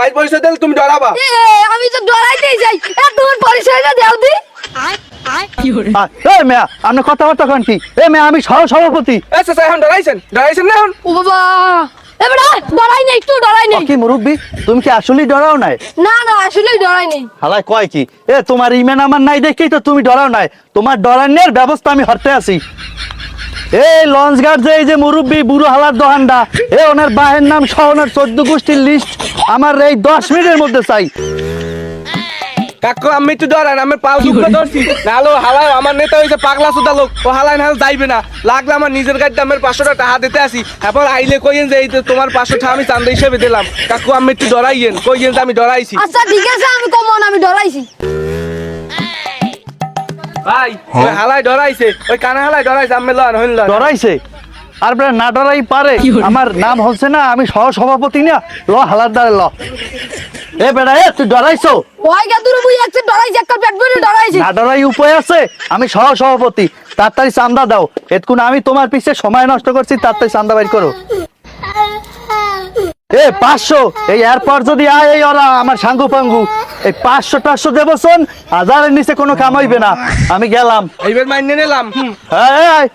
ভাই পরিচয় দিলে তুমি ডরাবা। আমি তো ডরাইতেই যাই। তোমার পরিচয়টা দাও দি। এই মেয়া আপনি কথাবার্তা কন কি? এই মেয়া আমি সহ সভাপতি। চাচা এখন ডরাইছেন না এখন? ও বাবা এবারে ডরাই নেই, একটু ডরাই নেই। কি মুরব্বি তুমি কি আসলেই ডরাও নাই? না না আসলেই ডরাই নেই। হালাই কয় কি তোমার ইমেন আমার নাই দেখেই তো তুমি ডরাও নাই। তোমার ডরানোর ব্যবস্থা আমি হরতে আছি। এই লঞ্চ গার্ড যে এই যে মুরব্বি বুড়ো হালার দোহানটা ওনার বাহের নাম সহ ওনার 14 গোষ্ঠীর লিস্ট আমার এই 10 মিনিটের মধ্যে চাই। কাকু আমি একটু ডরান, আমি পাও দুঃখ ধরছি। নাহলে হালাই আমার নেতা হয়েছে পাগলা সুদা লোক, ও হালাই না যাইবে না। লাগলে আমার নিজের গাড়িতে আমার 500 টাকা দিতে আসি। এরপর আইলে কইয়েন যে এই তো তোমার 500 টাকা আমি চান্দা হিসেবে দিলাম। কাকু আমি একটু ডরাইয়েন, কইয়েন যে আমি ডরাইছি। আচ্ছা ঠিক আছে আমি কমন আমি ডরাইছি। ভাই ওই হালাই ডরাইছে, ওই কানা হালাই ডরাইছে, আমি লন হইল ডরাইছে আর না ডরাই পারে। আমার নাম হচ্ছে না, আমি সহ সভাপতি না। ল হালার দ্বারে ল। এ বেড়া তুই ডরাইছো? ওই গাদুর বুই একটা ডরাইছে, একটা পেট ভরে ডরাইছে। না ডরাই উপায় আছে? আমি সহ সভাপতি, তাড়াতাড়ি চান্দা দাও। এতক্ষণ আমি তোমার পিছে সময় নষ্ট করছি, তাড়াতাড়ি চান্দা বের করো। 500 এই এরপর যদি আয় এই ওরা আমার সাঙ্গু পাঙ্গু এই 500 দেবো শোন, 1000-এর নিচে কোনো কাম হইবে না। আমি গেলাম। এইবার মাইনে নিলাম। এই